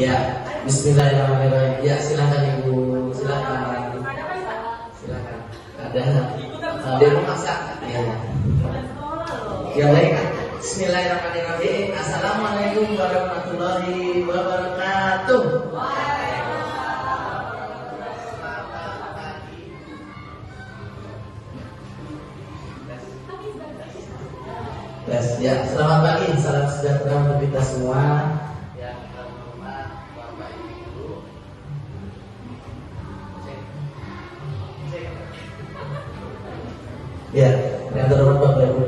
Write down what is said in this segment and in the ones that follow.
Ya, Bismillahirrahmanirrahim. Ya, silakan Ibu, silakan. Silakan. Ada demo masak. Ya. Ya baik. Bismillahirrahmanirrahim. Assalamualaikum warahmatullahi wabarakatuh. Ya, selamat pagi, salam sejahtera untuk kita semua. Yang terhormat Bapak Ibu. Ya, yang terhormat Bapak Ibu.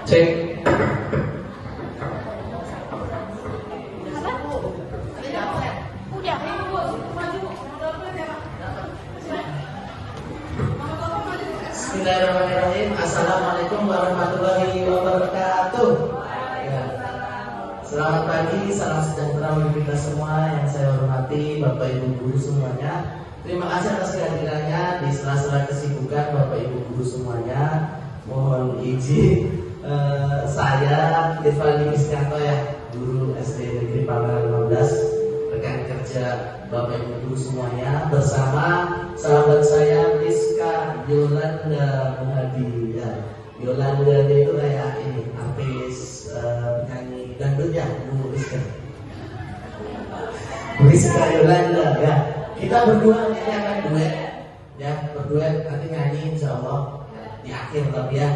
Cek. Bismillahirrahmanirrahim. Assalamualaikum warahmatullahi wabarakatuh. Ya. Selamat pagi, salam sejahtera untuk kita semua. Yang saya hormati Bapak Ibu guru semuanya. Terima kasih atas kehadirannya di sela-sela kesibukan Bapak Ibu guru semuanya. Mohon izin saya Irfan Miskanto ya, guru SD Negeri Pangalan 15, rekan kerja Bapak Ibu guru semuanya, bersama sahabat saya Rizka Yolanda Muhadi ya. Yolanda itu kayak ini artis penyanyi dangdut ya, Bu Rizka. Bu Rizka Yolanda ya. Kita berdua ini akan duet ya, berduet nanti nyanyi insya Allah ya, di akhir tapi ya.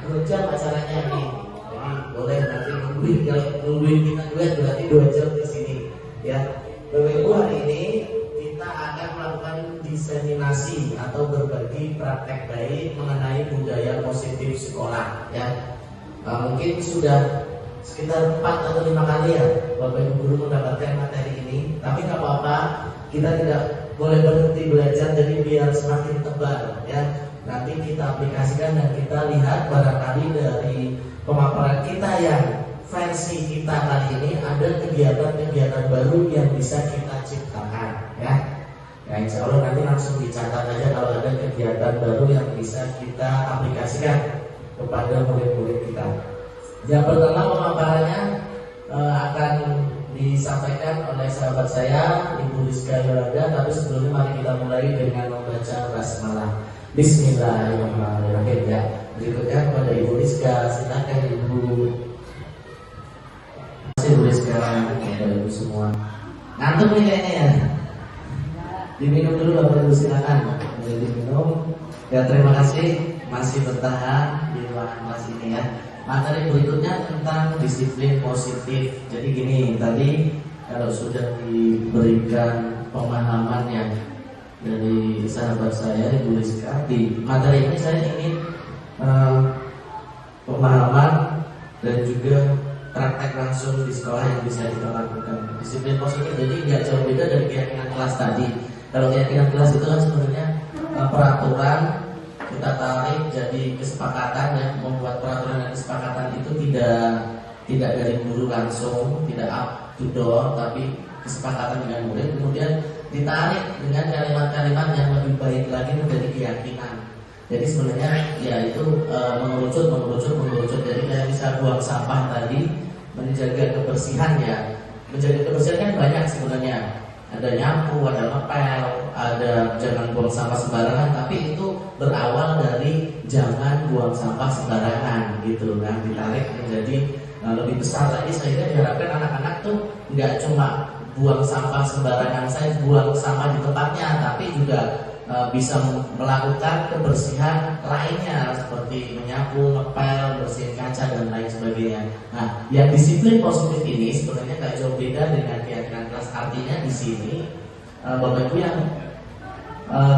2 jam acaranya nih, jadi boleh nanti nungguin, kalau nungguin kita duet berarti 2 jam di sini ya. Bapak Ibu, hari ini kita akan melakukan diseminasi atau berbagi praktek baik mengenai budaya positif sekolah ya. Mungkin sudah sekitar 4 atau 5 kali ya Bapak Ibu guru mendapatkan materi ini, tapi nggak apa-apa, kita tidak boleh berhenti belajar, jadi biar semakin tebal ya. Nanti kita aplikasikan dan kita lihat barangkali dari pemaparan kita yang versi kita kali ini ada kegiatan-kegiatan baru yang bisa kita ciptakan ya. Ya insya Allah nanti langsung dicatat aja kalau ada kegiatan baru yang bisa kita aplikasikan kepada murid-murid kita. Yang pertama pemaparannya akan disampaikan oleh sahabat saya Ibu Rizka Yolanda, tapi sebelumnya mari kita mulai dengan membaca basmalah. Bismillahirrahmanirrahim ya. Berikutnya kepada Ibu Rizka, silakan Ibu. Ibu Rizka, kepada Ibu semua. Ngantuk nih kayaknya ya. Diminum dulu Bapak Ibu, silakan. Diminum. Ya terima kasih masih bertahan di ruangan kelas ini ya. Materi berikutnya tentang disiplin positif. Jadi gini, tadi kalau sudah diberikan pemahaman yang dari sahabat saya Ibu Rizka, di materi ini saya ingin pemahaman dan juga praktek langsung di sekolah yang bisa kita lakukan. Disiplin positif jadi nggak jauh beda dari keyakinan kelas tadi. Kalau keyakinan kelas itu kan sebenarnya peraturan kita tarik jadi kesepakatan ya, membuat peraturan dan kesepakatan itu tidak dari guru langsung, tidak up to door, tapi kesepakatan dengan murid, kemudian ditarik dengan kalimat-kalimat yang lebih baik lagi menjadi keyakinan. Jadi sebenarnya ya itu mengerucut. Jadi kayak bisa buang sampah tadi, menjaga kebersihan ya. Menjaga kebersihan kan banyak sebenarnya. Ada nyapu, ada ngepel, ada jangan buang sampah sembarangan. Tapi itu berawal dari jangan buang sampah sembarangan gitu kan. Ditarik menjadi lebih besar lagi sehingga diharapkan anak-anak tuh nggak cuma buang sampah sembarangan, saya buang sampah di tempatnya, tapi juga bisa melakukan kebersihan lainnya seperti menyapu, ngepel, bersihin kaca dan lain sebagainya. Nah, yang disiplin positif ini sebenarnya nggak jauh beda dengan keyakinan kelas. Artinya di sini Bapak Ibu yang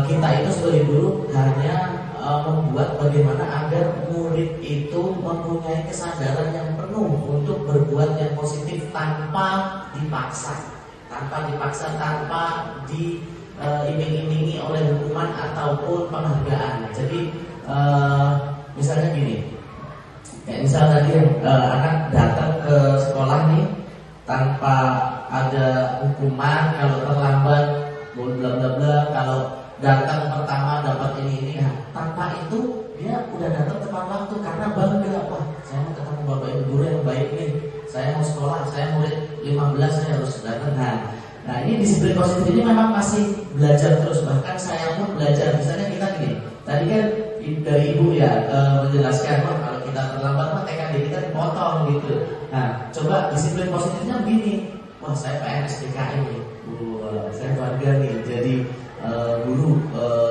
kita itu sebagai guru hanya membuat bagaimana agar murid itu mempunyai kesadaran yang penuh untuk berbuat yang positif tanpa dipaksa, tanpa diiming-imingi oleh hukuman ataupun penghargaan. Jadi misalnya gini, Kayak misal tadi anak datang ke sekolah nih tanpa ada hukuman kalau terlambat, bla bla bla. Kalau datang pertama dapat ini, nah, tanpa itu dia udah datang tepat waktu karena bangga, wah saya mau ketemu bapak ibu guru yang baik nih, saya mau sekolah, saya murid 15 saya harus datang. Nah ini disiplin positif ini memang masih belajar terus, bahkan saya pun belajar. Misalnya kita gini, tadi kan dari ibu ya menjelaskan, wah kalau kita terlambat mah TKD kita dipotong gitu. Nah coba disiplin positifnya begini, wah saya PNS DKI nih, wah saya bangga nih jadi guru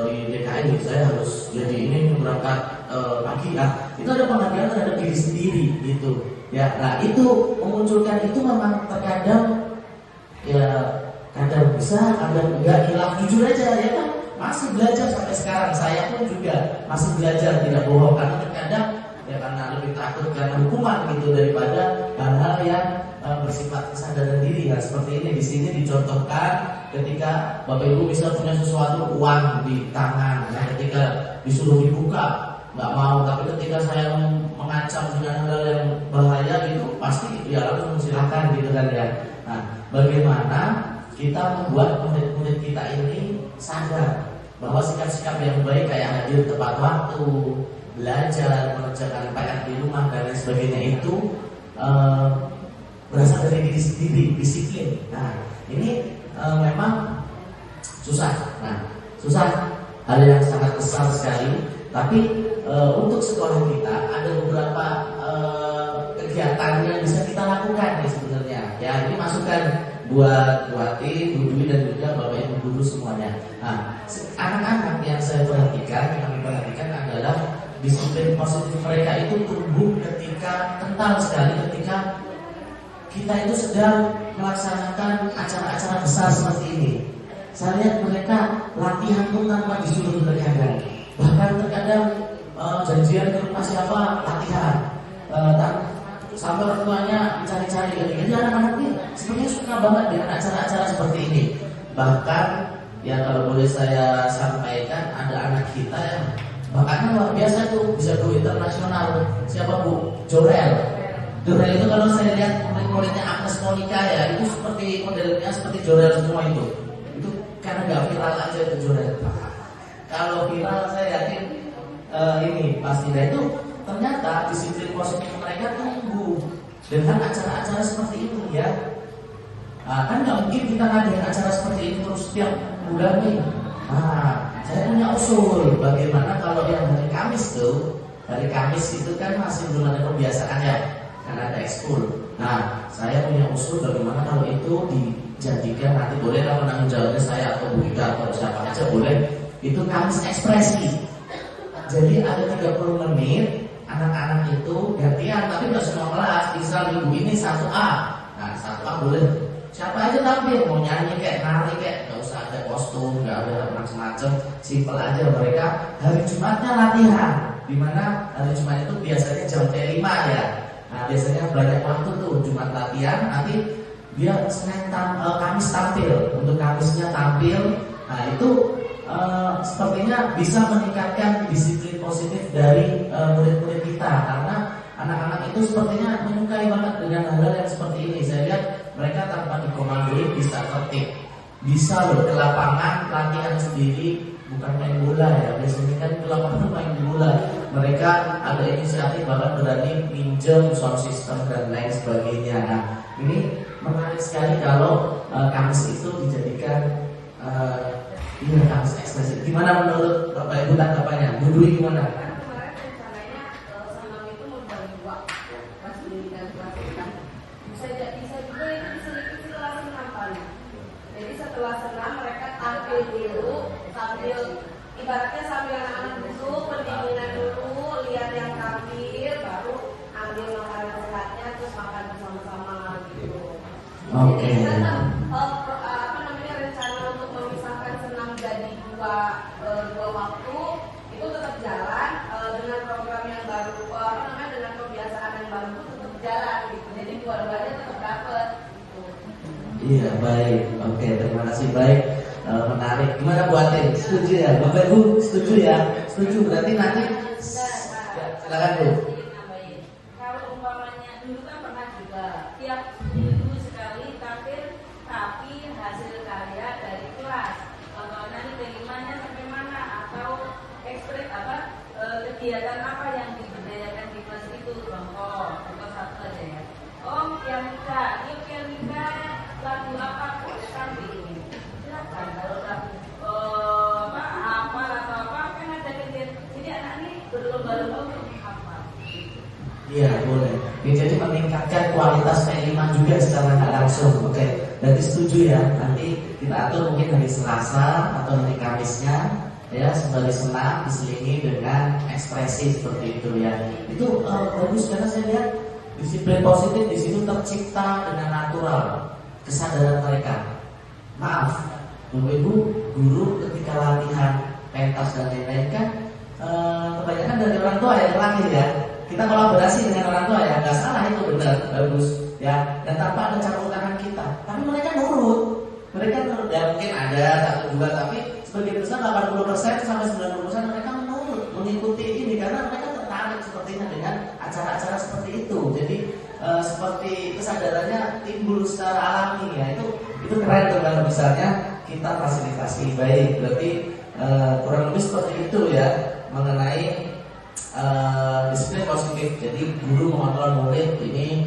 di DKI, saya harus jadi ini berangkat pagi. Nah itu ada penghargaan terhadap diri sendiri gitu ya. Nah itu memunculkan itu memang terkadang ya, kadang bisa, kadang enggak, hilang. Jujur aja ya kan, masih belajar sampai sekarang. Saya pun juga masih belajar, tidak bohong, karena terkadang ya karena lebih takut karena hukuman gitu daripada hal-hal yang bersifat kesadaran diri. Nah seperti ini di sini dicontohkan ketika Bapak Ibu bisa punya sesuatu, uang di tangan, nah ketika disuruh dibuka nggak mau, tapi ketika saya mengancam dengan hal yang bahaya gitu pasti ya langsung silakan gitu kan ya. Nah bagaimana kita membuat murid-murid kita ini sadar bahwa sikap-sikap yang baik kayak hadir tepat waktu, belajar, mengerjakan PR di rumah dan lain sebagainya itu berasal dari diri sendiri, disiplin. Nah ini memang susah. Nah susah, hal yang sangat besar sekali. Tapi untuk sekolah kita ada beberapa kegiatan yang bisa kita lakukan nih sebenarnya. Ya ini masukan buat Wati, Bu Dwi dan juga Bapak Ibu guru semuanya. Nah anak-anak yang saya perhatikan, yang kami perhatikan adalah disiplin positif mereka itu tumbuh ketika kental sekali ketika kita itu sedang melaksanakan acara-acara besar seperti ini. Saya lihat mereka latihan pun tanpa disuruh terkadang. Bahkan terkadang janjian ke rumah siapa latihan. Sampai orang tuanya mencari-cari. Jadi anak-anak ini sebenarnya suka banget dengan acara-acara seperti ini. Bahkan ya kalau boleh saya sampaikan, ada anak kita yang bakatnya luar biasa tuh, bisa go internasional. Siapa Bu? Jorel. Jorel itu kalau saya lihat murid-muridnya Agnes Monica ya, itu seperti modelnya seperti Jorel semua itu. Itu karena nggak viral aja itu Jorel. Kalau viral saya yakin ini pasti. Nah itu ternyata disiplin positif mereka tumbuh dengan acara-acara seperti itu ya. Kan nggak mungkin kita ngadain acara seperti ini terus setiap bulan nih. Saya punya usul bagaimana kalau yang hari Kamis tuh, hari Kamis itu kan masih belum ada kebiasaan ya, karena ada ekskul. Nah, saya punya usul bagaimana kalau itu dijadikan, nanti boleh kalau menanggung jawabnya saya atau Bu Ida atau siapa aja boleh, itu Kamis ekspresi. Jadi ada 30 menit anak-anak itu gantian, tapi nggak semua kelas. Misal minggu ini 1A, nah 1A boleh siapa aja tampil, mau nyanyi kayak nari kayak, nggak usah ada kostum, nggak ada macam-macam, simpel aja. Mereka hari Jumatnya latihan, dimana hari Jumat itu biasanya jam 5 ya. Nah biasanya banyak waktu tuh Jumat latihan, nanti dia Kamis tampil, untuk Kamisnya tampil. Nah itu sepertinya bisa meningkatkan disiplin positif dari murid-murid kita, karena anak-anak itu sepertinya menyukai banget dengan hal-hal yang seperti ini. Saya lihat mereka tanpa dikomandoi bisa tertib, bisa loh ke lapangan latihan sendiri, bukan main bola ya. Biasanya kan ke lapangan main bola. Mereka ada inisiatif bahkan berani minjem sound system dan lain sebagainya. Nah ini menarik sekali kalau Kamis itu dijadikan Kamis ekspresi. Gimana menurut Bapak Ibu tanggapannya? Bu Dwi gimana? Setelah senam mereka tampil dulu, sambil ibaratnya sambil anak-anak duduk, pendinginan dulu, lihat yang tampil, baru ambil makanan sehatnya, terus makan bersama-sama gitu. Oke. Jadi tetap rencana untuk memisahkan senam jadi dua waktu itu tetap jalan dengan program yang baru, dengan kebiasaan yang baru itu tetap jalan gitu. Jadi dua-duanya tetap dapat. Iya baik, oke terima kasih, baik, menarik. Gimana Bu Atin? Setuju ya? Bapak Ibu setuju ya? Setuju berarti nanti silakan Bu. tiap minggu sekali tapi hasil karya dari kelas. Contohnya nih kelimanya sampai mana atau kegiatan apa yang diberdayakan di kelas itu. Contoh satu aja ya. Om pianika, yuk pianika lagu apa boleh tampil. Silakan kalau lagu apa atau apa kan ada kegiatan. Jadi anak ini berlomba-lomba untuk menghafal. Iya boleh. Ya, jadi meningkatkan kualitas keiliman juga secara nggak langsung. Oke, berarti setuju ya. Nanti kita atur mungkin hari Selasa atau hari Kamisnya ya sebagai senam diselingi dengan ekspresi seperti itu ya. Itu bagus karena saya lihat disiplin positif di situ tercipta dengan natural kesadaran mereka. Maaf, Bapak Ibu, guru ketika latihan pentas dan lain-lain kan kebanyakan dari orang tua yang terlatih ya. Kita kolaborasi dengan orang tua ya, nggak salah itu benar, bagus ya. Dan tanpa ada campur tangan kita, tapi mereka nurut. Mereka nurut ya, mungkin ada satu dua, tapi sebagian besar 80% sampai 90% mereka menurut, mengikuti ini karena mereka tertarik sepertinya dengan acara-acara seperti itu. Jadi seperti kesadarannya timbul secara alami ya. Itu keren tuh kalau misalnya kita fasilitasi baik. Berarti kurang lebih seperti itu ya mengenai disiplin positif. Jadi guru mengontrol murid ini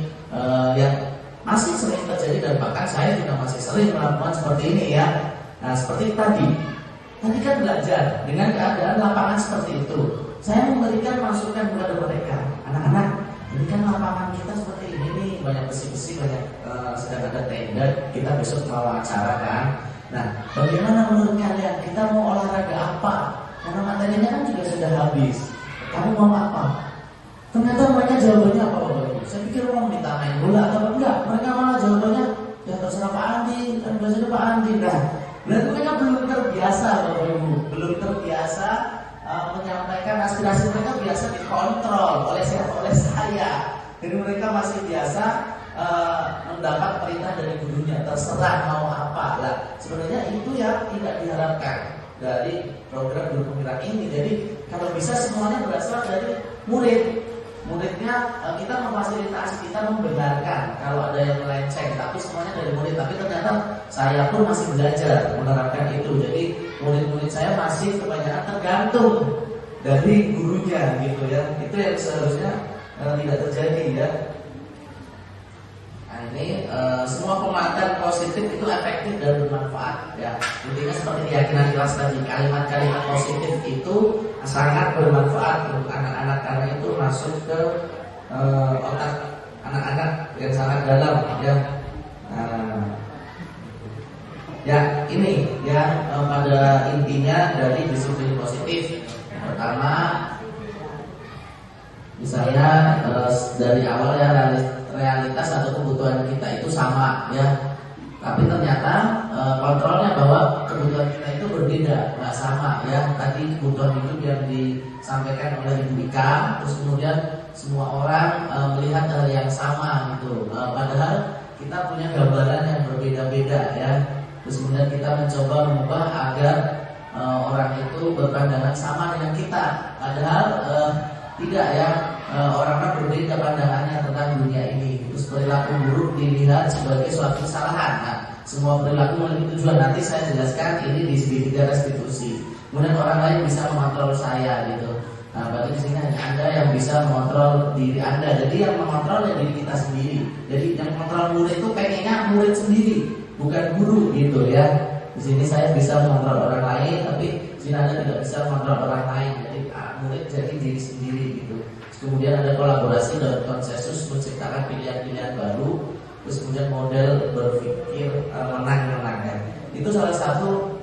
yang masih sering terjadi dan bahkan saya juga masih sering melakukan seperti ini ya. Nah seperti tadi kan belajar dengan keadaan lapangan seperti itu. Saya memberikan masukan kepada mereka, anak-anak, ini kan lapangan kita seperti ini nih, banyak besi-besi, banyak sedang ada tenda, kita besok mau acara kan. Nah bagaimana menurut kalian, kita mau olahraga apa? Karena materinya kan juga sudah habis. Kamu mau apa? Ternyata mereka jawabannya apa Bapak Ibu? Saya pikir mau minta main bola atau enggak. Mereka malah jawabannya ya terserah Pak Andi, kan biasanya Pak Andi. Nah, berarti mereka belum terbiasa Bapak Ibu, belum terbiasa menyampaikan aspirasi mereka biasa dikontrol oleh siapa? Oleh saya. Jadi mereka masih biasa mendapat perintah dari gurunya, terserah mau apa. Lah, sebenarnya itu ya tidak diharapkan dari program guru penggerak ini. Jadi kalau bisa semuanya berasal dari muridnya kita memfasilitasi, kita membenarkan kalau ada yang melenceng, tapi semuanya dari murid. Tapi ternyata saya pun masih belajar menerapkan itu. Jadi murid-murid saya masih kebanyakan tergantung dari gurunya gitu ya. Itu yang seharusnya tidak terjadi ya. Nah ini semua pemanfaatan positif itu efektif dan bermanfaat ya. Intinya seperti keyakinan kelas tadi, kalimat-kalimat positif itu sangat bermanfaat untuk anak-anak karena itu masuk ke otak anak-anak yang sangat dalam ya. Ya ini ya pada intinya dari disiplin positif. Pertama, misalnya dari awal ya realitas atau kebutuhan kita itu sama ya, tapi ternyata kontrolnya bahwa kebutuhan kita itu berbeda, nggak sama ya. Tadi kebutuhan hidup yang disampaikan oleh Ibu Ika, terus kemudian semua orang melihat hal yang sama gitu, padahal kita punya gambaran yang berbeda-beda ya. Terus kemudian kita mencoba mengubah agar orang itu berpandangan sama dengan kita, padahal tidak ya. Orang-orang berbeda pandangannya tentang dunia ini. Terus perilaku buruk dilihat sebagai suatu kesalahan. Nah, semua perilaku memiliki tujuan. Nanti saya jelaskan ini di segitiga restitusi. Kemudian orang lain bisa mengontrol saya gitu. Nah, berarti di sini hanya Anda yang bisa mengontrol diri Anda. Jadi yang mengontrol ya diri kita sendiri. Jadi yang mengontrol murid itu pengennya murid sendiri, bukan guru gitu ya. Di sini saya bisa mengontrol orang lain, tapi di sini Anda tidak bisa mengontrol orang lain. Jadi murid jadi diri sendiri gitu. Kemudian ada kolaborasi dan konsensus menciptakan pilihan-pilihan baru. Terus kemudian model berpikir menang-menang ya. Itu salah satu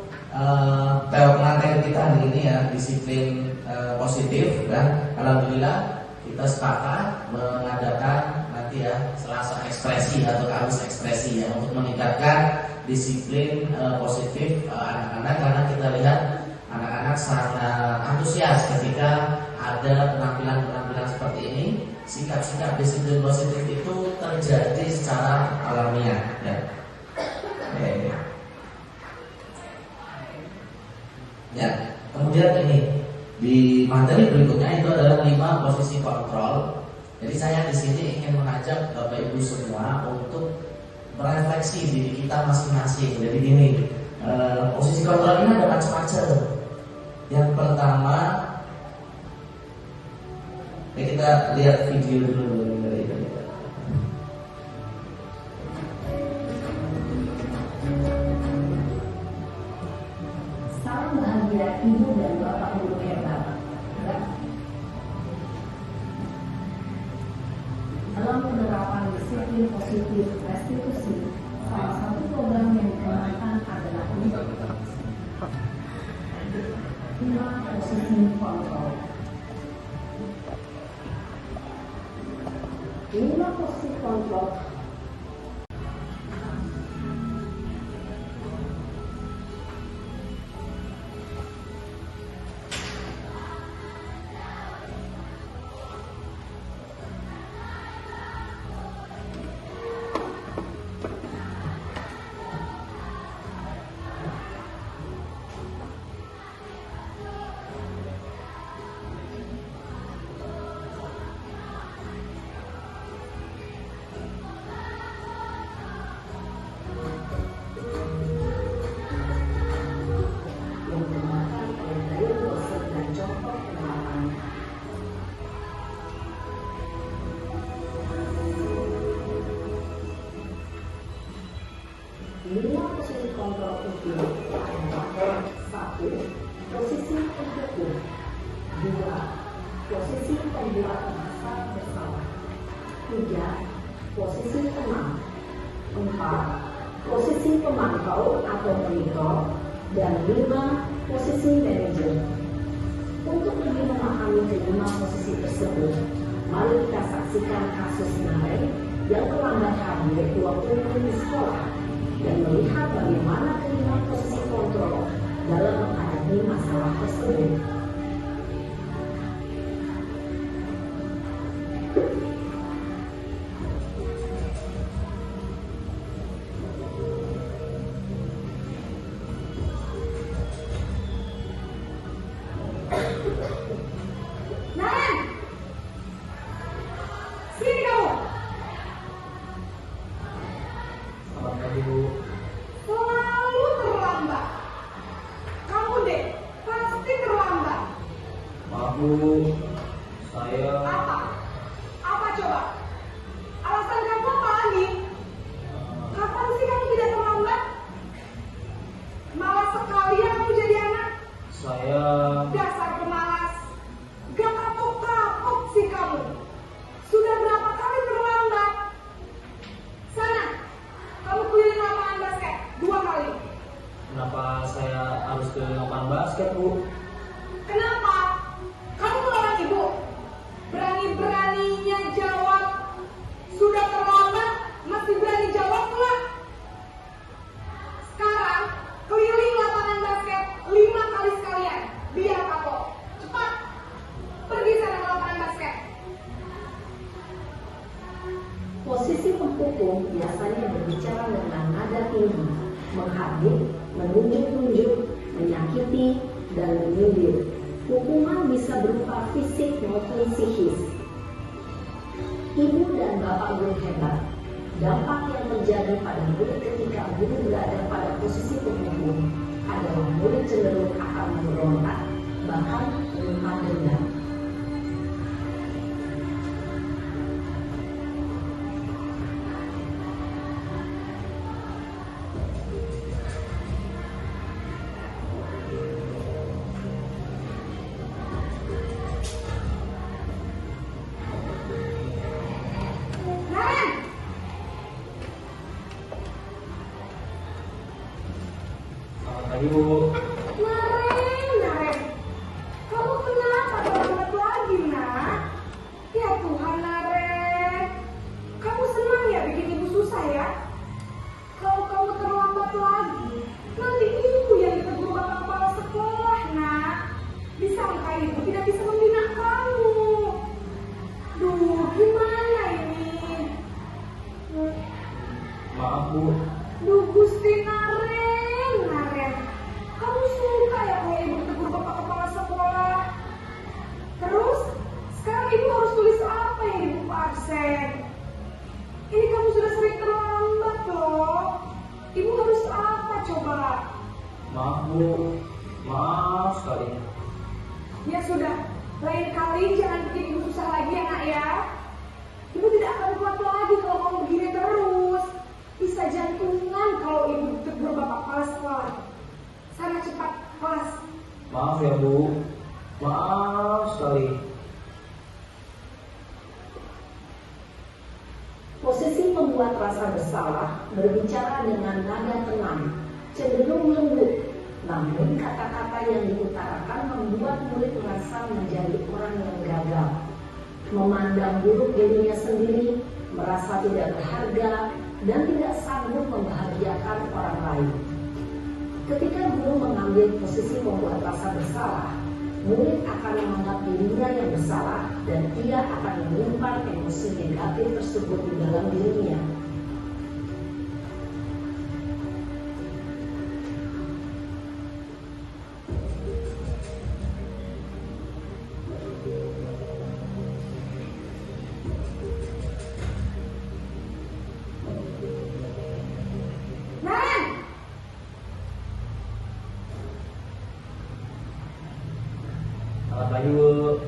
materi kita hari ini ya, disiplin positif ya. Alhamdulillah kita sepakat mengadakan nanti ya Selasa ekspresi atau Kamis ekspresi ya, untuk meningkatkan disiplin positif anak-anak, karena kita lihat anak-anak sangat antusias ketika ada penampilan-penampilan seperti ini. Sikap-sikap disiplin positif itu terjadi secara alamiah ya. Ya, kemudian ini di materi berikutnya itu adalah 5 posisi kontrol Jadi saya di sini ingin mengajak Bapak Ibu semua untuk merefleksi diri kita masing-masing. Jadi gini, posisi kontrol ini ada macam-macam. Yang pertama, kita lihat video dulu dari ini. Salam bahagia ibu dan bapak guru hebat. Dalam penerapan disiplin positif restitusi, salah satu program yang dikembangkan adalah lima posisi kontrol. Lima posisi kontrol yang digunakan oleh daya dosen dan contoh penerapan. Lima posisi kontrol utama adalah: 1. Posisi pendukung. 2. Posisi pembuat merasa bersalah. 3. Posisi tenang. 4. Posisi pemantau atau monitor. Dan 5. Posisi manajer. Untuk lebih memahami kelima posisi tersebut, mari kita saksikan kasus Nare yang terlambat hadir 20 menit di sekolah dan melihat bagaimana kelima posisi kontrol dalam menghadapi masalah tersebut. Naren, sini kamu. Selamat pagi Bu. Selalu terlambat. Kamu deh, pasti terlambat. Maaf Bu, saya Apa? Apa coba? Alasan kamu apa lagi? Kapan sih kamu tidak terlambat? Malas sekali ya kamu jadi anak. saya Dasar pemalas. Gak kapok-kapok sih kamu. Sudah berapa kali terlambat? Sana, kamu keliling lapangan basket 2 kali. kenapa saya harus ke lapangan basket Bu? Kenapa? Kamu melawan ibu. Berani-beraninya jawab. Sudah terlambat, masih berani jawab pula. Sekarang, keliling lapangan basket 5 kali sekalian. Biar kapok. Cepat. Pergi sana ke lapangan basket. Posisi pempukung biasanya berbicara dengan nada tinggi, menghardik, menunjuk-nunjuk, menyakiti, dan menyindir. Hukuman bisa berupa fisik maupun psikis. Ibu dan bapak guru hebat, dampak yang terjadi pada murid ketika guru berada pada posisi pempukung adalah murid cenderung akan memberontak, bahkan menyimpan dendam. Naren, Selamat pagi Bu. Naren. Kamu kenapa terlambat lagi, nak? Ya Tuhan, Naren. Kamu senang ya bikin ibu susah ya? Kalau kamu terlambat lagi, nanti ibu yang ditegur bapak kepala sekolah, nak. Disangka ibu tidak bisa membina kamu. Duh, gimana ini? Maaf Bu. Duh, Gusti Naren. Kamu coba? Maaf Bu, maaf sekali. Ya sudah, lain kali jangan bikin ibu susah lagi ya nak ya. Ibu tidak akan kuat lagi kalau kamu begini terus. Bisa jantungan kalau ibu tegur bapak kepala sekolah. Sana cepat kelas. Maaf ya Bu, maaf sekali. Posisi pembuat rasa bersalah berbicara dengan nada tenang, cenderung lembut. Namun kata-kata yang diutarakan membuat murid merasa menjadi orang yang gagal, memandang buruk dirinya sendiri, merasa tidak berharga, dan tidak sanggup membahagiakan orang lain. Ketika guru mengambil posisi pembuat rasa bersalah, murid akan menganggap dirinya yang bersalah dan ia akan menyimpan emosi negatif tersebut di dalam dirinya. Selamat pagi Bu.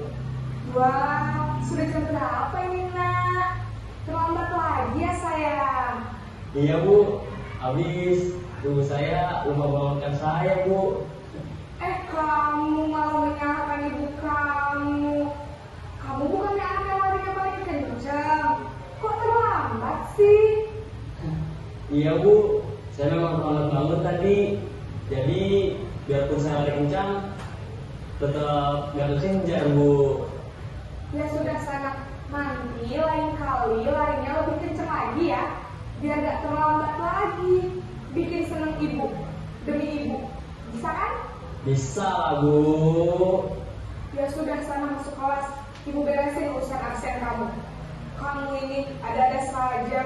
Wah, sudah jam berapa ini nak? Terlambat lagi ya sayang. Iya Bu, habis ibu saya lupa bangunkan saya Bu. Kamu malah menyalahkan ibu kamu. Kamu bukannya anak yang larinya paling kencang. Kok terlambat sih? Iya Bu, saya memang terlambat bangun tadi. Jadi biarpun saya lari kencang, tetap gak kesenjar Bu. Ya sudah sana mandi, lain kali larinya lebih kencang lagi ya. Biar gak terlambat lagi. Bikin seneng ibu, demi ibu. Bisa kan? Bisa lah Bu. Ya sudah sana masuk kelas. Ibu beresin urusan absen kamu. Kamu ini ada-ada saja.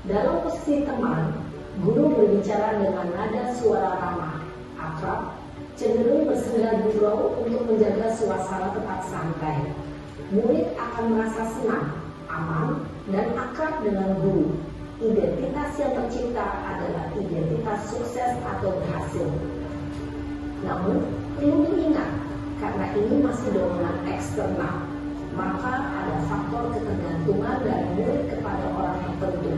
Dalam posisi teman, guru berbicara dengan nada suara ramah, akrab, cenderung bersenda gurau untuk menjaga suasana tetap santai. Murid akan merasa senang, aman, dan akrab dengan guru. Identitas yang tercipta adalah identitas sukses atau berhasil. Namun, perlu diingat, karena ini masih dorongan eksternal, maka ada faktor ketergantungan dari murid kepada orang tertentu.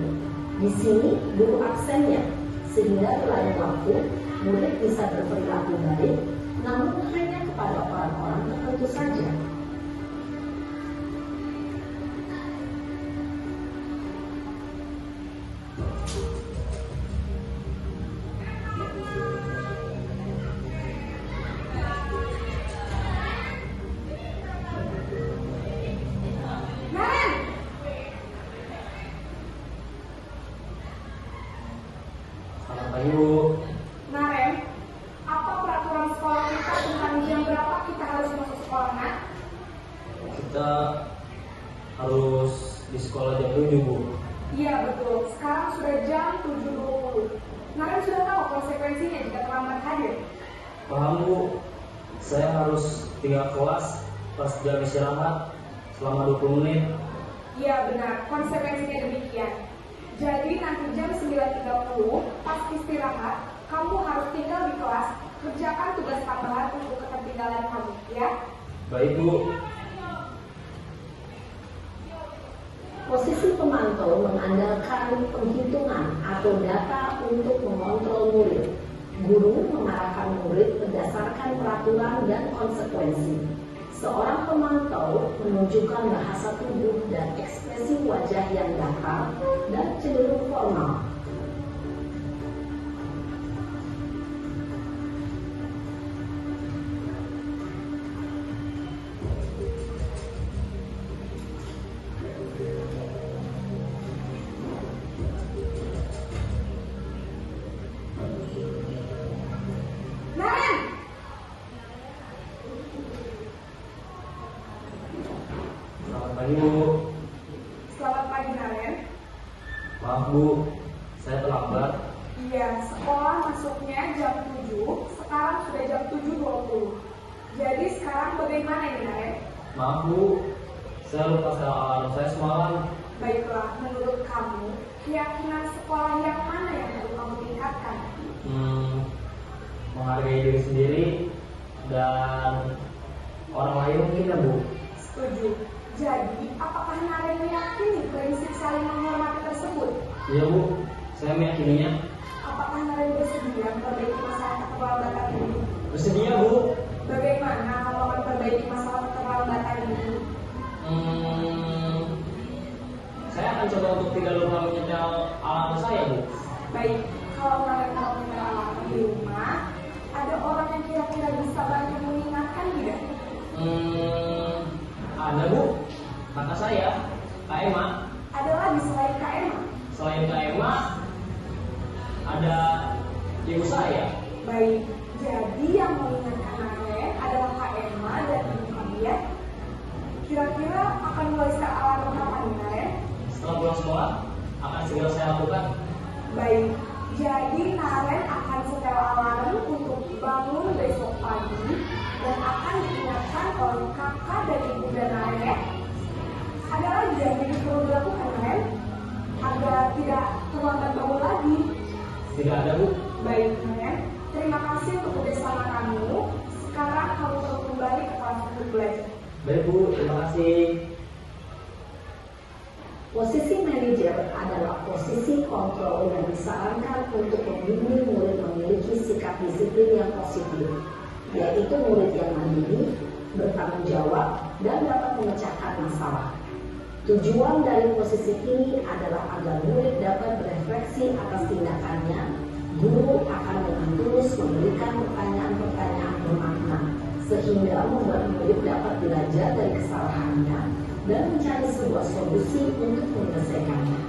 Di sini, guru absennya, sehingga lain waktu, murid bisa berperilaku baik, namun hanya kepada orang-orang tertentu saja. Selamat pagi Bu. Naren, apa peraturan sekolah kita tentang jam berapa kita harus masuk sekolah, Nak? Kita harus di sekolah jam 7 Bu. Iya betul, sekarang sudah jam 7.20. Naren sudah tahu konsekuensinya jika terlambat hadir. Paham Bu, saya harus tinggal kelas pas jam istirahat selama 20 menit. Iya benar, konsekuensinya demikian. Jadi nanti jam 9.30 pas istirahat, kamu harus tinggal di kelas, kerjakan tugas tambahan untuk ketertinggalan kamu, ya? Baik Bu. Posisi pemantau mengandalkan penghitungan atau data untuk mengontrol murid. Guru mengarahkan murid berdasarkan peraturan dan konsekuensi. Seorang pemantau menunjukkan bahasa tubuh dan ekspresi wajah yang datar dan cenderung formal. Selamat pagi Bu. Selamat pagi, Naren. Maaf Bu, saya terlambat. Iya, sekolah masuknya jam 7, sekarang sudah jam 7.20. Jadi sekarang bagaimana ini, Naren? Maaf Bu, saya lupa setel alarm saya semalam. Baiklah, menurut kamu, keyakinan sekolah yang mana yang perlu kamu tingkatkan? Menghargai diri sendiri dan orang lain mungkin ya Bu. Setuju. Jadi, apakah Naren meyakini prinsip saling menghormati tersebut? Iya Bu, saya meyakininya. Apakah Naren bersedia memperbaiki masalah keterlambatan ini? Bersedia Bu. Bagaimana kamu akan memperbaiki masalah keterlambatan ini? Saya akan coba untuk tidak lupa menyetel alarm saya Bu. Baik, kalau Naren mau menerangkan di rumah, ada orang yang kira-kira bisa bantu mengingatkan tidak? Ada Bu, kata saya, Kak Emma. Ada lagi selain Kak Emma? Selain Kak Emma, ada ibu saya. Baik, jadi yang mengingatkan Naren adalah Kak Emma dan ibu kalian. Kira-kira akan mulai start alarm kapan nih, Naren? Setelah pulang sekolah, akan segera saya lakukan. Baik, jadi Naren akan setel alarm untuk bangun besok pagi dan akan diingatkan oleh kakak dan ibu dan Naren. Ada lagi yang perlu dilakukan, Naren? Agar tidak terlambat bangun lagi. Tidak ada Bu. Baik, Naren. Terima kasih untuk kerjasama kamu. Sekarang kamu perlu kembali ke kelas untuk belajar. Baik Bu, terima kasih. Posisi manajer adalah posisi kontrol yang disarankan untuk membimbing murid memiliki sikap disiplin yang positif, yaitu murid yang mandiri, bertanggung jawab, dan dapat memecahkan masalah. Tujuan dari posisi ini adalah agar murid dapat berefleksi atas tindakannya. Guru akan dengan tulus memberikan pertanyaan-pertanyaan bermakna, sehingga membuat murid dapat belajar dari kesalahannya dan mencari sebuah solusi untuk menyelesaikannya.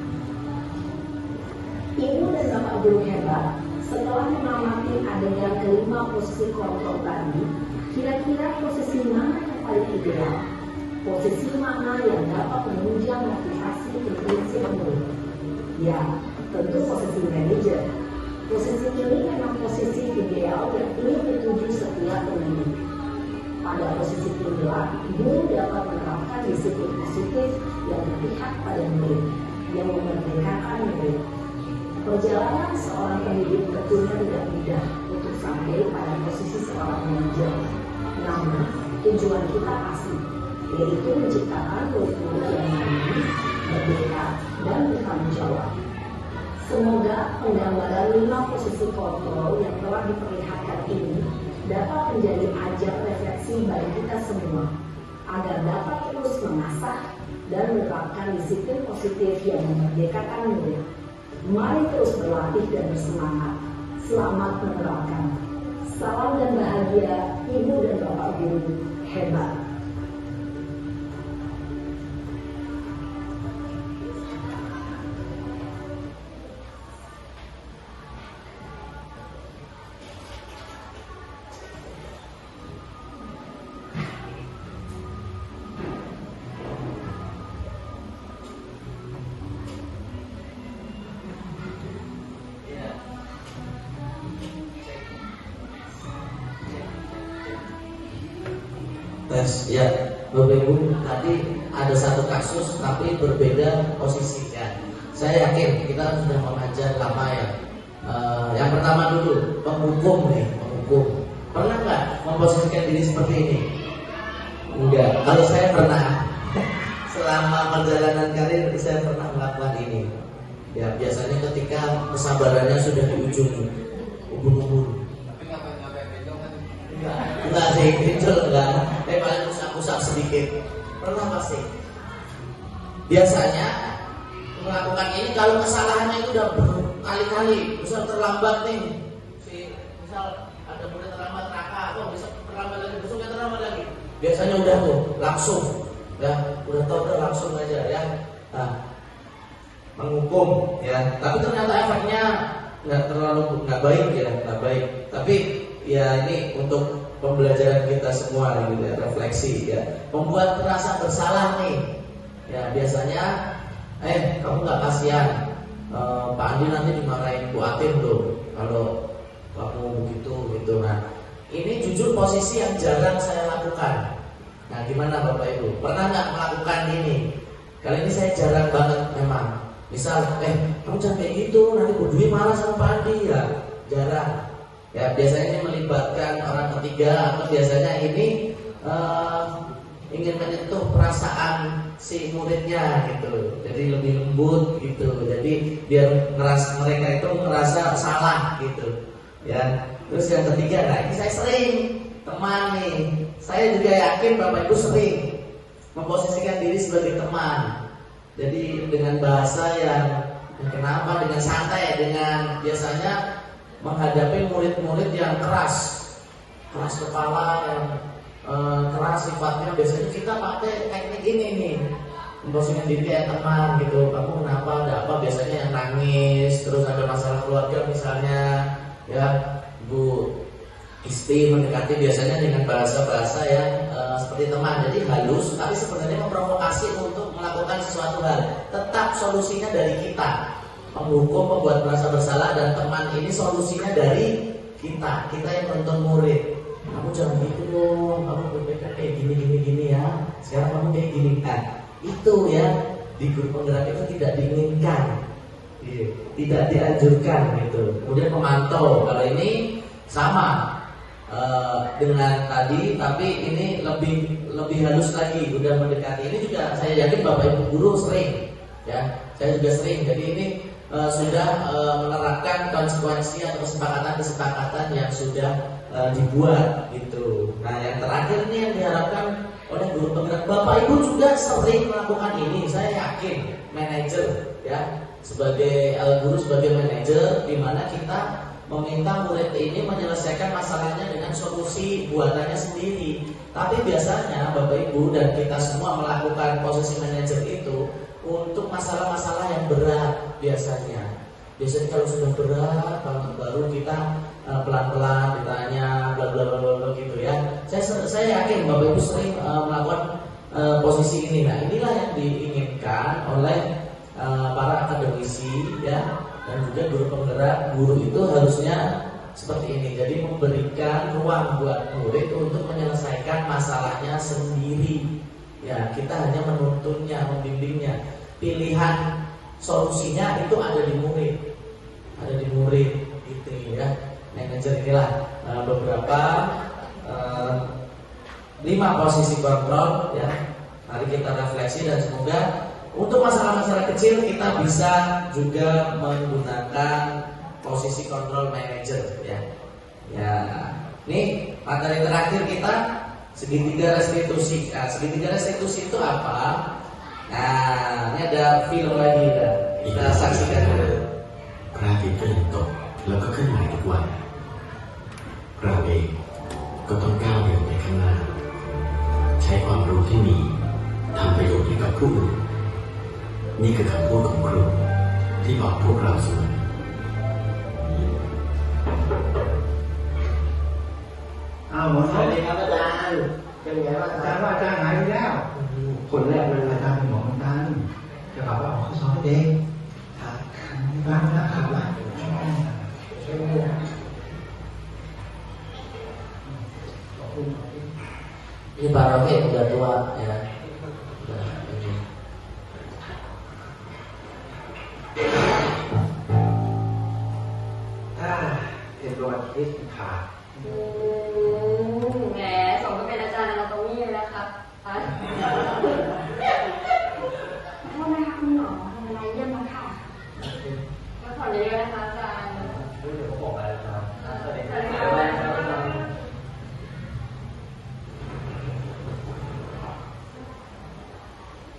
Ibu dan Bapak guru hebat, setelah mengamati adanya kelima posisi kontrol tadi, kira-kira posisi mana yang paling ideal? Posisi mana yang dapat menunjang motivasi prinsip murid? Ya, tentu posisi manajer. Posisi ini memang posisi ideal yang ingin dituju setiap pendidik. Pada posisi inilah, guru dapat menerapkan disiplin positif yang berpihak pada murid, yang memerdekakan murid. Perjalanan seorang pendidik tentunya tidak mudah untuk sampai pada posisi seorang manajer. Namun, tujuan kita pasti, yaitu menciptakan murid-murid yang mandiri, merdeka, dan bertanggung jawab. Semoga penggambaran 5 posisi kontrol yang telah diperlihatkan ini dapat menjadi ajang refleksi bagi kita semua, agar dapat terus mengasah dan menerapkan disiplin positif yang memerdekakan murid. Mari terus berlatih dan bersemangat. Selamat menerapkan. Salam dan bahagia, Ibu dan Bapak Guru hebat. Tes, ya, Bapak Ibu, tadi ada satu kasus tapi berbeda posisi ya. Saya yakin kita sudah mengajar lama ya. Yang pertama dulu, penghukum nih, penghukum. Pernah nggak memposisikan diri seperti ini? Enggak. Kalau saya pernah, selama perjalanan karir saya pernah melakukan ini. Ya, biasanya ketika kesabarannya sudah di ujung, ubun-ubun. Enggak sih, kecil enggak. Paling usap-usap sedikit. Pernah pasti. Biasanya melakukan ini kalau kesalahannya itu udah berkali-kali. Misal terlambat nih, misal ada murid terlambat kakak, atau bisa terlambat lagi, besoknya terlambat lagi. Biasanya udah tuh langsung, ya udah tahu udah langsung aja ya. Nah, menghukum ya. Tapi ternyata efeknya nggak baik ya, nggak baik. Tapi ya ini untuk pembelajaran kita semua gitu ya, refleksi ya, membuat rasa bersalah nih ya. Biasanya kamu nggak kasihan, Pak Andi nanti dimarahin Bu Atin tuh kalau kamu begitu gitu. Nah, ini jujur posisi yang jarang saya lakukan. Nah, gimana Bapak Ibu, pernah nggak melakukan ini Kali ini saya jarang banget memang. Misal, kamu jangan kayak gitu, nanti Bu Dwi marah sama Pak Andi ya. Jarang. Ya biasanya ini melibatkan orang ketiga atau biasanya ini ingin menyentuh perasaan si muridnya gitu. Jadi lebih lembut gitu. Jadi biar mereka itu merasa salah gitu. Ya. Terus yang ketiga, nah ini saya sering teman nih. Saya juga yakin Bapak Ibu sering memposisikan diri sebagai teman. Jadi dengan bahasa yang kenapa dengan santai, dengan biasanya menghadapi murid-murid yang keras kepala, yang keras sifatnya, biasanya kita pakai teknik ini nih, memposisikan diri kayak teman gitu. Kamu kenapa, ada apa, biasanya yang nangis, terus ada masalah keluarga misalnya, ya Bu Isti mendekati biasanya dengan bahasa-bahasa yang seperti teman, jadi halus, tapi sebenarnya memprovokasi untuk melakukan sesuatu hal. Tetap solusinya dari kita, menghukum, membuat merasa bersalah, dan teman ini solusinya dari kita yang menuntun murid. Kamu jangan gitu dong, kamu berpikir kayak gini ya, sekarang kamu kayak gini kan. Itu ya, di guru penggerak itu tidak diinginkan, tidak dianjurkan gitu. Kemudian pemantau, kalau ini sama dengan tadi, tapi ini lebih halus lagi, udah mendekati. Ini juga saya yakin Bapak Ibu guru sering, ya, saya juga sering. Jadi ini sudah menerapkan konsekuensi atau kesepakatan yang sudah dibuat gitu. Nah yang terakhir ini yang diharapkan oleh guru penggerak, Bapak Ibu juga sering melakukan ini. Saya yakin manajer, ya, sebagai guru, sebagai manajer, di mana kita meminta murid ini menyelesaikan masalahnya dengan solusi buatannya sendiri. Tapi biasanya Bapak Ibu dan kita semua melakukan posisi manajer itu untuk masalah-masalah yang berat biasanya. Biasanya kalau sudah berat banget baru kita pelan-pelan ditanya bla bla bla bla gitu ya. Saya yakin Bapak Ibu sering melakukan posisi ini. Nah, inilah yang diinginkan oleh para akademisi, ya, dan juga guru penggerak. Guru itu harusnya seperti ini. Jadi memberikan ruang buat murid untuk menyelesaikan masalahnya sendiri. Ya, kita hanya menuntunnya, membimbingnya. Pilihan solusinya itu ada di murid, gitu ya. Manajer inilah beberapa 5 posisi kontrol, ya. Mari kita refleksi dan semoga untuk masalah-masalah kecil kita bisa juga menggunakan posisi kontrol manager, ya. Ya, ini materi terakhir kita segitiga restitusi. Nah, segitiga restitusi itu apa? Nah, ini ada film lagi, ya. Kita saksikan dulu. พระอาทิตย์ก็ยังตกแล้วก็ขึ้นใหม่ทุกวันเราเองก็ต้องก้าวเดินไปข้างหน้าใช้ความรู้ที่มีทำประโยชน์ให้กับผู้อื่นนี่คือคำพูดของครูที่บอกพวกเราเสมอ หมอ สวัสดีครับอาจารย์เป็นไงบ้าง อาจารย์ว่าอาจารย์หายไปแล้ว ผลแรกมัน อาจารย์เป็นหมอเหมือนกันจะบอกว่าเขาสอนเด็กบ้างนะครับว่า ini Pak Rohit udah tua, ya. Udah, เห็นดวงอาทิตย์ขาด แหมสมกับเป็นอาจารย์อนาโตมีเลยนะครับฮะ โทษนะคะคุณหมอทำอะไรเยี่ยมมากค่ะ ก็ผ่อนเยอะๆนะคะอาจารย์ เดี๋ยวผมบอกอะไรครับ สวัสดีครับ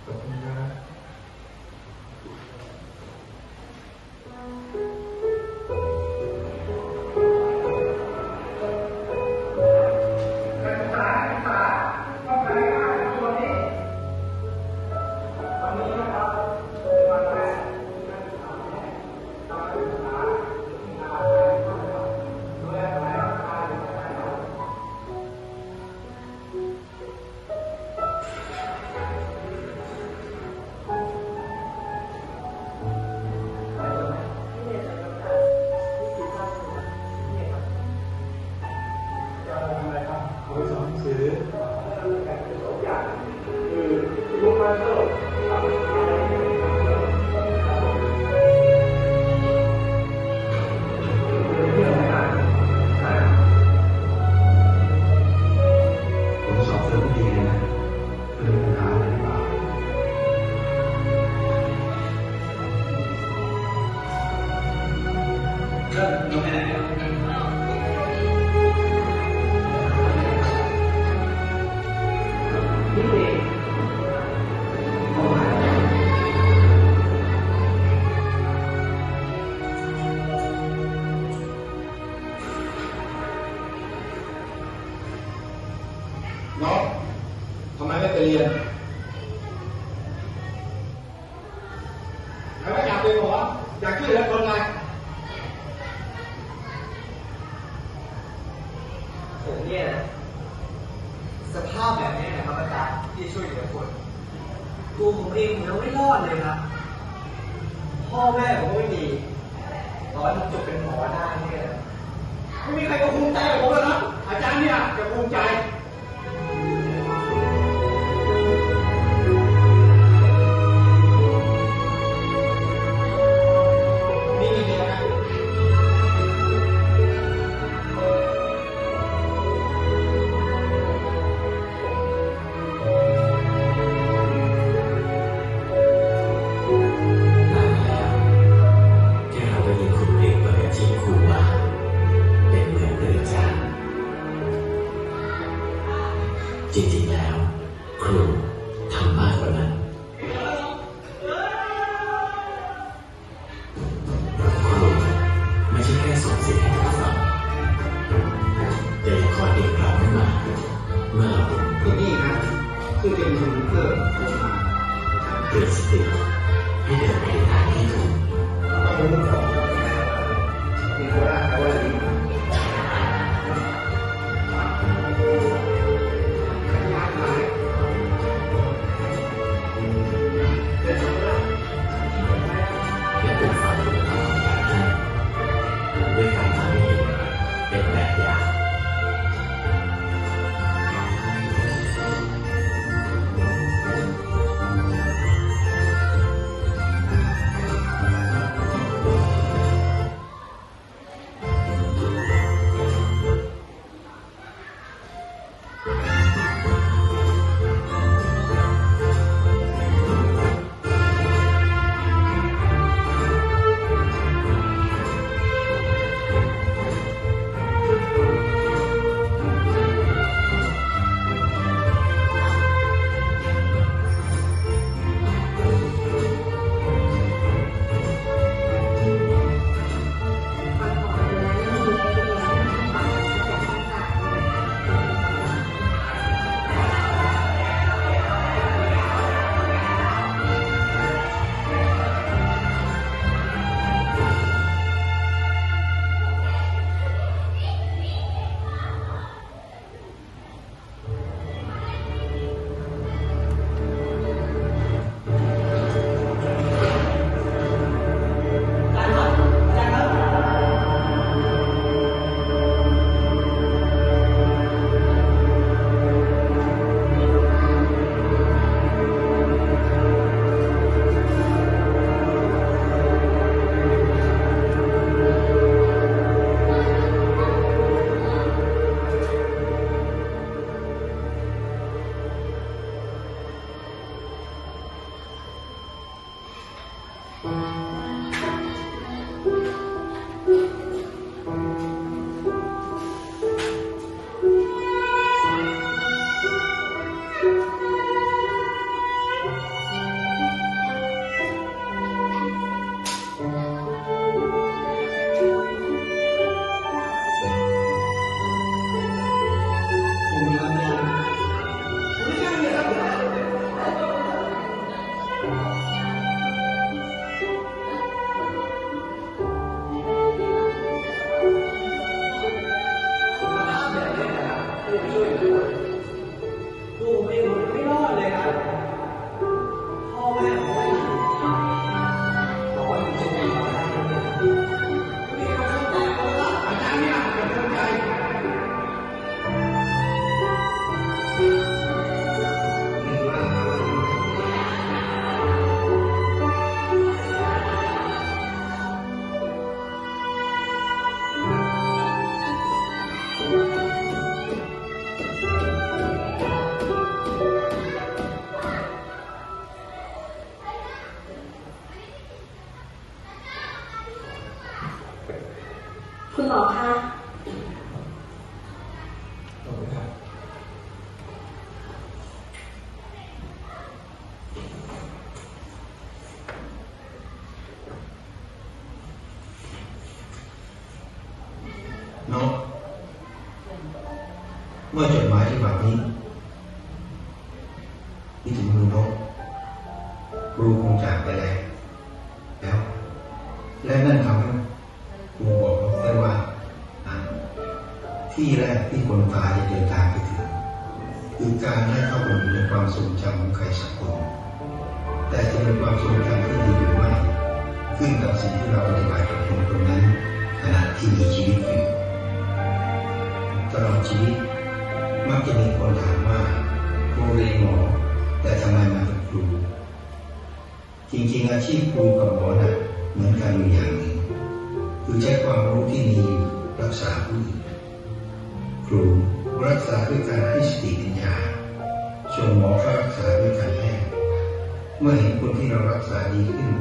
ขอบคุณครับ เอาไปสอนหนังสือคือลูกค้าก็ เราไปไหนกันพี่เองเอามาน้องทำไมไม่ไปเรียนแล้วอยากเป็นหมออยากช่วยเหลือคนไง ผมเนี่ยนะสภาพแบบนี้นะครับอาจารย์ที่ช่วยเหลือคนตัวผมเองผมยังไม่รอดเลยครับพ่อแม่ผมก็ไม่มีตอนผมจบเป็นหมอได้เนี่ยไม่มีใครก็ภูมิใจกับผมเลยนะอาจารย์เนี่ยจะภูมิใจนี่เดียวนะ นานแล้วแค่เราได้ยินคุณเรียกว่าอาชีพครูว่าเป็นเหมือนเรือจ้างจริงๆแล้ว ครูทำมากกว่านั้นครูไม่ใช่แค่ส่งเสียงให้เราฟังแต่ยังคอยดึงเราขึ้นมาเมื่อเรา ที่นี่นะคือเป็นทุนเพื่อผมมา เตือนสติให้เดินไปในทางที่ถูก ต้องรู้ของมีโคราชแต่ว่าดีร้านขายเป็นธรรมดา และเป็นความรู้ของท่านด้วยการทำให้เห็นเป็นแบบอย่าง เ คุณหมอคะ ขอบคุณครับ นกเมื่อจดหมายฉบับนี้ที่ถึงมือนกครูคงจากไปแล้วและนั่นทำให้ครูบอกนกได้ว่าที่แรกที่คนตายจะเดินทางไปถึงคือการได้เข้าไปอยู่ในความทรงจำของใครสักคนแต่จะเป็นความทรงจำที่ดีหรือไม่ขึ้นกับสิ่งที่เราปฏิบัติกับคนคนนั้นขณะที่มีชีวิตอยู่ตลอดชีวิตมักจะมีคนถามว่าครูเรียนหมอแต่ทำไมมาเป็นครูจริงๆอาชีพครูกับหมอน่ะเหมือนกันอยู่อย่างหนึ่งคือใช้ความรู้ที่มีรักษาผู้อื่นครูรักษาด้วยการให้สติปัญญาส่วนหมอก็รักษาด้วยการแพทย์เมื่อเห็นคนที่เรารักษาดีขึ้น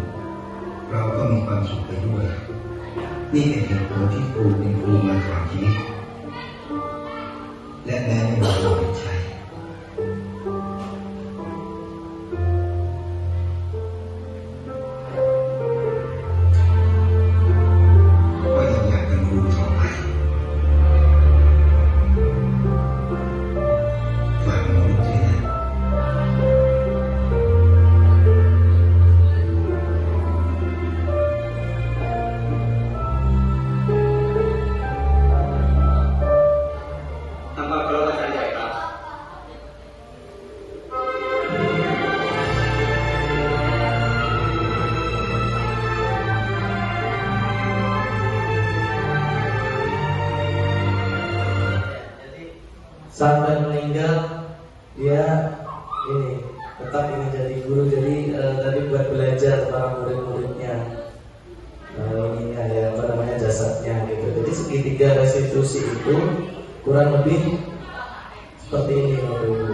เราก็มีความสุขไปด้วยนี่เป็นเหตุผลที่ครูเป็นครูมาตลอดชีวิตและแม้ไม่มีลมหายใจก็ยังอยากเป็นครูต่อไปฝากหมอด้วยนะ ทำความเคารพอาจารย์ใหญ่ครับ Sampai meninggal dia ini tetap ingin jadi guru, jadi tadi buat belajar para murid-muridnya ininya ya apa namanya jasadnya gitu. Jadi segitiga restitusi itu kurang lebih seperti ini Bapak Ibu.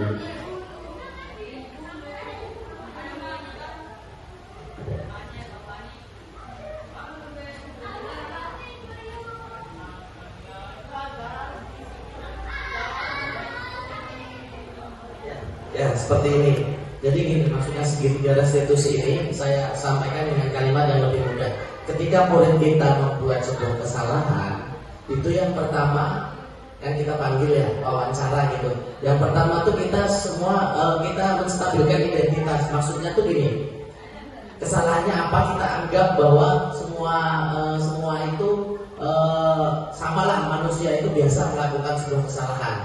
Ya seperti ini. Jadi gini maksudnya segitiga restitusi ini saya sampaikan dengan kalimat yang lebih mudah. Ketika murid kita membuat sebuah kesalahan, itu yang pertama kan kita panggil ya wawancara gitu. Yang pertama tuh kita semua kita menstabilkan identitas. Maksudnya tuh gini, kesalahannya apa kita anggap bahwa semua itu samalah manusia itu biasa melakukan sebuah kesalahan.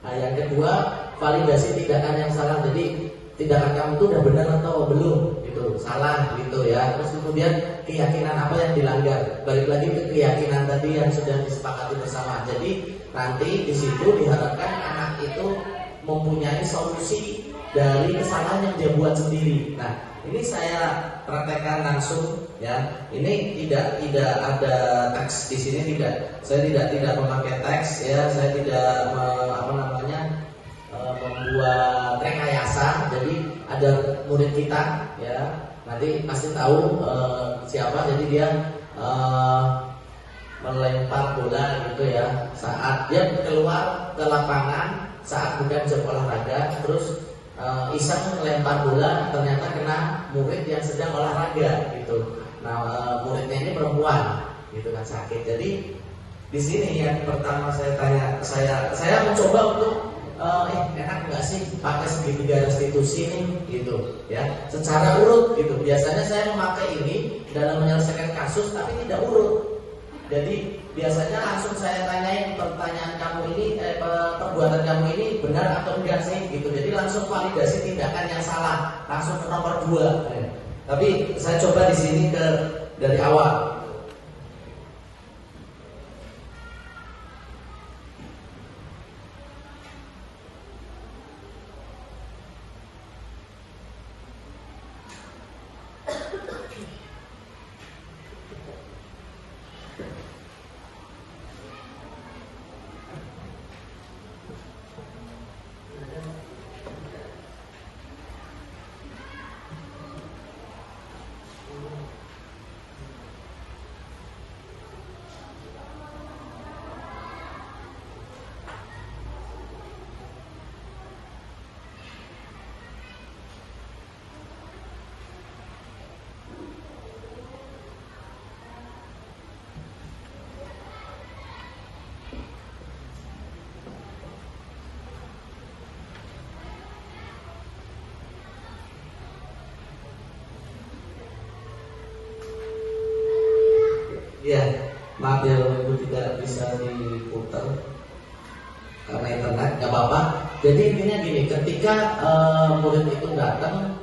Nah yang kedua validasi tindakan yang salah. Jadi tindakan kamu itu udah benar atau belum gitu, salah gitu ya. Terus kemudian keyakinan apa yang dilanggar, balik lagi ke keyakinan tadi yang sudah disepakati bersama. Jadi nanti di situ diharapkan anak itu mempunyai solusi dari kesalahan yang dia buat sendiri. Nah ini saya praktekkan langsung ya. Ini tidak ada teks di sini, tidak. Saya tidak memakai teks ya. Saya tidak membuat rekayasa. Jadi ada murid kita ya, nanti pasti tahu siapa. Jadi dia melempar bola gitu ya. Saat dia keluar ke lapangan saat bukan jam olahraga, terus iseng melempar bola, ternyata kena murid yang sedang olahraga gitu. Nah muridnya ini perempuan gitu kan, sakit. Jadi di sini yang pertama saya tanya, saya mencoba untuk enak nggak sih pakai segitiga restitusi ini gitu ya, secara urut gitu. Biasanya saya memakai ini dalam menyelesaikan kasus tapi tidak urut. Jadi biasanya langsung saya tanyain pertanyaan kamu ini, perbuatan kamu ini benar atau enggak sih gitu. Jadi langsung validasi tindakan yang salah, langsung ke nomor 2 ya. Tapi saya coba di sini dari awal. Ya, maaf ya Bapak Ibu tidak bisa diputar karena internet, nggak apa-apa. Jadi intinya gini, ketika murid itu datang,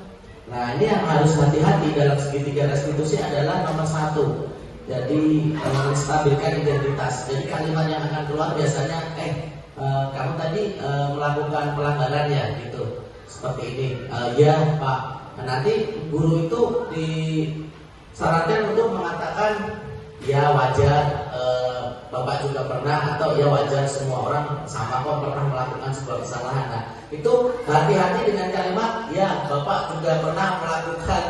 nah ini yang harus hati-hati dalam segitiga restitusi adalah nomor 1. Jadi menstabilkan identitas. Jadi kalimat yang akan keluar biasanya, kamu tadi melakukan pelanggaran ya, gitu. Seperti ini, ya Pak. Nah, nanti guru itu disarankan untuk mengatakan, ya wajar, Bapak juga pernah, atau ya wajar semua orang sama kok pernah melakukan sebuah kesalahan. Nah, itu hati-hati dengan kalimat, ya Bapak juga pernah melakukan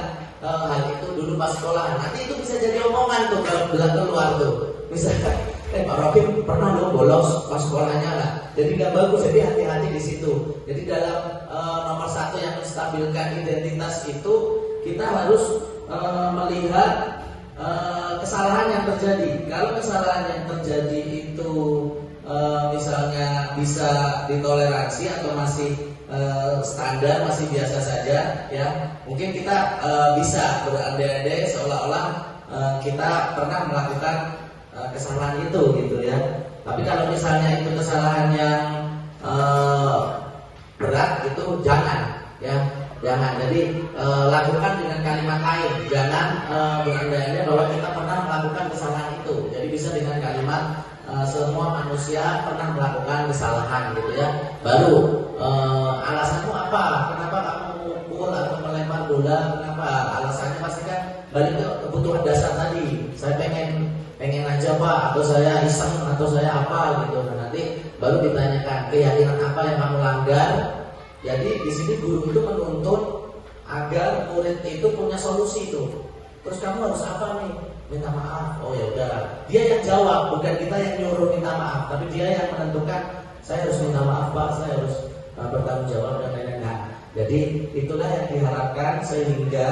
hal itu dulu pas sekolah. Nanti itu bisa jadi omongan tuh kalau keluar tuh. Misalkan, Pak Robin pernah dong bolos pas sekolahnya lah. Jadi nggak bagus. Jadi hati-hati di situ. Jadi dalam nomor 1 yang menstabilkan identitas itu kita harus melihat kesalahan yang terjadi. Kalau kesalahan yang terjadi itu misalnya bisa ditoleransi atau masih standar, masih biasa saja, ya mungkin kita bisa berandai-andai seolah-olah kita pernah melakukan kesalahan itu, gitu ya. Tapi kalau misalnya itu kesalahan yang berat, itu jangan, ya. Jangan, jadi lakukan dengan kalimat lain. Jangan berandai-andai bahwa kita pernah melakukan kesalahan itu. Jadi bisa dengan kalimat semua manusia pernah melakukan kesalahan, gitu ya. Baru alasanmu apa? Kenapa kamu memukul atau melempar bola? Kenapa? Alasannya pasti kan balik ke kebutuhan dasar tadi. Saya pengen aja Pak, atau saya iseng, atau saya apa gitu. Nah, nanti baru ditanyakan keyakinan apa yang kamu langgar. Jadi di sini guru itu menuntut agar murid itu punya solusi itu. Terus kamu harus apa nih? Minta maaf. Oh ya udah. Dia yang jawab, bukan kita yang nyuruh minta maaf, tapi dia yang menentukan. Saya harus minta maaf Pak, saya harus bertanggung jawab dan lain-lain. Jadi itulah yang diharapkan sehingga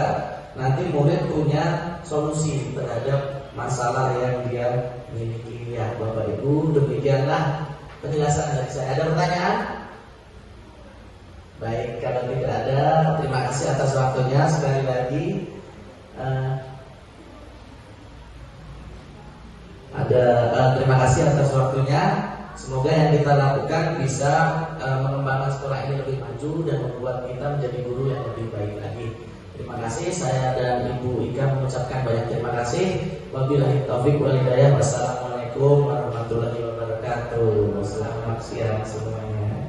nanti murid punya solusi terhadap masalah yang dia miliki. Ya Bapak Ibu, demikianlah penjelasan dari saya. Ada pertanyaan? Baik, kalau tidak ada, terima kasih atas waktunya sekali lagi. Terima kasih atas waktunya. Semoga yang kita lakukan bisa mengembangkan sekolah ini lebih maju dan membuat kita menjadi guru yang lebih baik lagi. Terima kasih, saya dan Ibu Ika mengucapkan banyak terima kasih. Wabillahi taufiq wal hidayah. Wassalamualaikum warahmatullahi wabarakatuh. Selamat siang semuanya.